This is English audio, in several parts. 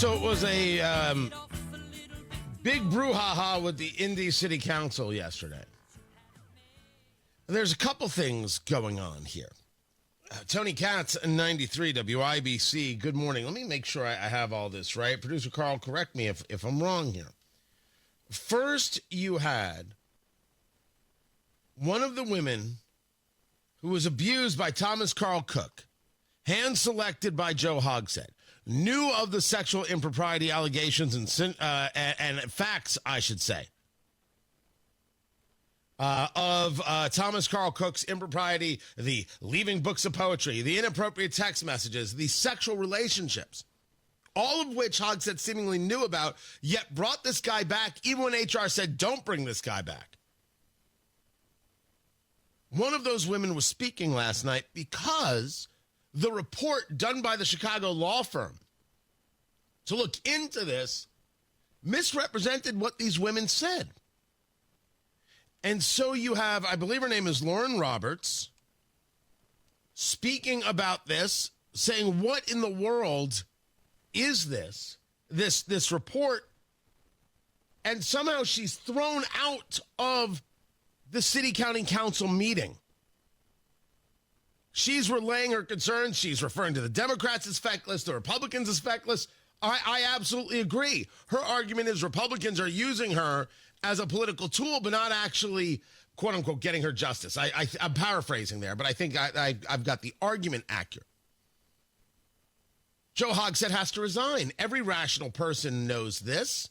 So it was a big brouhaha with the Indy City Council yesterday. There's a couple things going on here. Tony Katz, 93 WIBC. Good morning. Let me make sure I have all this right. Producer Carl, correct me if I'm wrong here. First, you had one of the women who was abused by Thomas Carl Cook, hand-selected by Joe Hogsett, knew of the sexual impropriety allegations and facts, I should say, of Thomas Carl Cook's impropriety, the leaving books of poetry, the inappropriate text messages, the sexual relationships, all of which Hogsett seemingly knew about, yet brought this guy back even when HR said, don't bring this guy back. One of those women was speaking last night because the report done by the Chicago law firm to look into this misrepresented what these women said. And so you have, I believe her name is Lauren Roberts, speaking about this, saying, what in the world is this report? And somehow she's thrown out of the city county council meeting. She's relaying her concerns. She's referring to the Democrats as feckless, the Republicans as feckless. I absolutely agree. Her argument is Republicans are using her as a political tool, but not actually, quote unquote, getting her justice. I'm paraphrasing there, but I think I've got the argument accurate. Joe Hogsett has to resign. Every rational person knows this.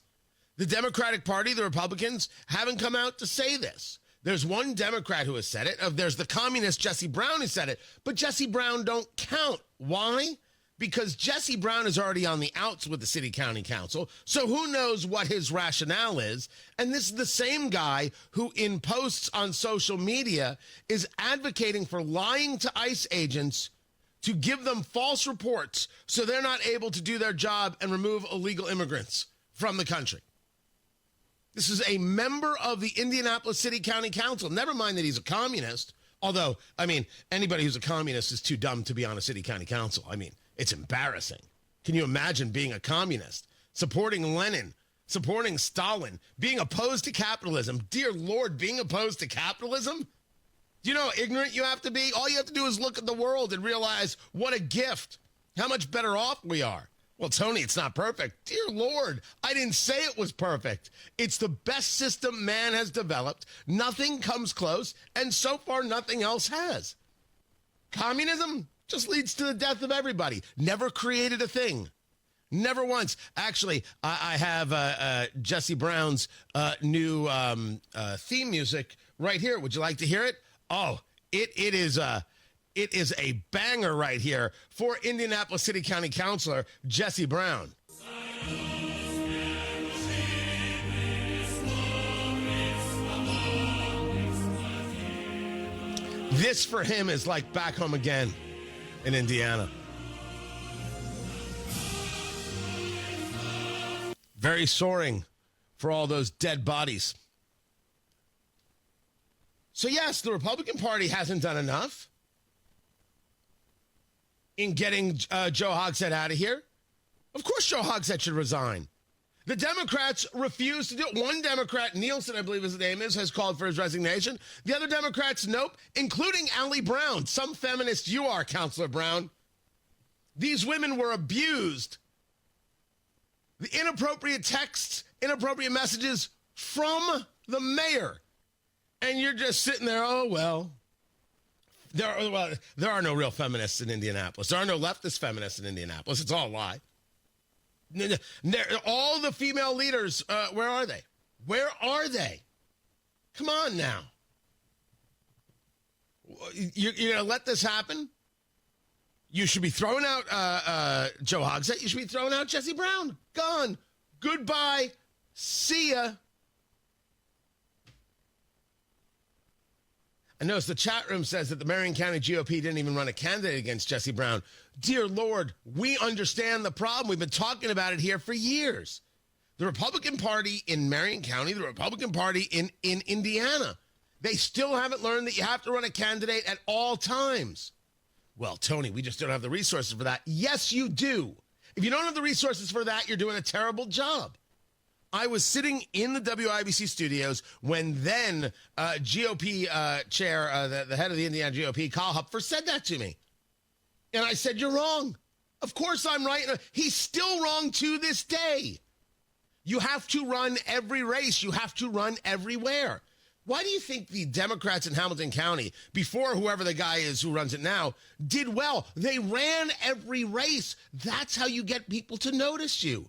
The Democratic Party, the Republicans, haven't come out to say this. There's one Democrat who has said it. There's the communist Jesse Brown who said it. But Jesse Brown don't count. Why? Because Jesse Brown is already on the outs with the city county council. So who knows what his rationale is? And this is the same guy who in posts on social media is advocating for lying to ICE agents to give them false reports so they're not able to do their job and remove illegal immigrants from the country. This is a member of the Indianapolis City County Council. Never mind that he's a communist. Although, I mean, anybody who's a communist is too dumb to be on a city county council. I mean, it's embarrassing. Can you imagine being a communist, supporting Lenin, supporting Stalin, being opposed to capitalism? Dear Lord, being opposed to capitalism? Do you know how ignorant you have to be? All you have to do is look at the world and realize what a gift, how much better off we are. Well, Tony, it's not perfect. Dear Lord, I didn't say it was perfect. It's the best system man has developed. Nothing comes close, and so far nothing else has. Communism just leads to the death of everybody. Never created a thing. Never once. Actually, I have Jesse Brown's new theme music right here. Would you like to hear it? Oh, it is a banger right here for Indianapolis City County Councilor Jesse Brown. This for him is like back home again in Indiana. Very soaring for all those dead bodies. So yes, the Republican Party hasn't done enough in getting Joe Hogsett out of here. Of course Joe Hogsett should resign. The Democrats refuse to do it. One Democrat, Nielsen, I believe his name is, has called for his resignation. The other Democrats, nope, including Allie Brown. Some feminist you are, Counselor Brown. These women were abused. The inappropriate texts, inappropriate messages from the mayor. And you're just sitting there, oh, well. There are no real feminists in Indianapolis. There are no leftist feminists in Indianapolis. It's all a lie. All the female leaders, where are they? Where are they? Come on now. You're going to let this happen? You should be throwing out Joe Hogsett. You should be throwing out Jesse Brown. Gone. Goodbye. See ya. I notice the chat room says that the Marion County GOP didn't even run a candidate against Jesse Brown. Dear Lord, we understand the problem. We've been talking about it here for years. The Republican Party in Marion County, the Republican Party in Indiana, they still haven't learned that you have to run a candidate at all times. Well, Tony, we just don't have the resources for that. Yes, you do. If you don't have the resources for that, you're doing a terrible job. I was sitting in the WIBC studios when then GOP chair, the head of the Indiana GOP, Kyle Hupfer, said that to me. And I said, you're wrong. Of course I'm right. He's still wrong to this day. You have to run every race. You have to run everywhere. Why do you think the Democrats in Hamilton County, before whoever the guy is who runs it now, did well? They ran every race. That's how you get people to notice you.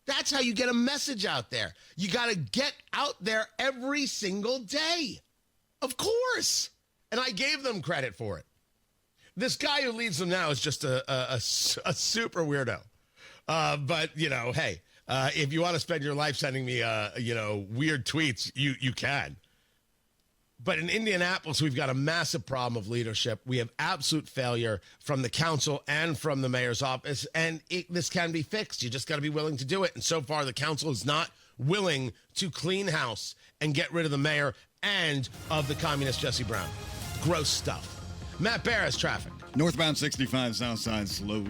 That's how you get a message out there. You got to get out there every single day. Of course. And I gave them credit for it. This guy who leads them now is just a super weirdo. But, hey, if you want to spend your life sending me, weird tweets, you can. But in Indianapolis, we've got a massive problem of leadership. We have absolute failure from the council and from the mayor's office, and this can be fixed. You just got to be willing to do it. And so far, the council is not willing to clean house and get rid of the mayor and of the communist Jesse Brown. Gross stuff. Matt Bear has traffic. Northbound 65 south side slow.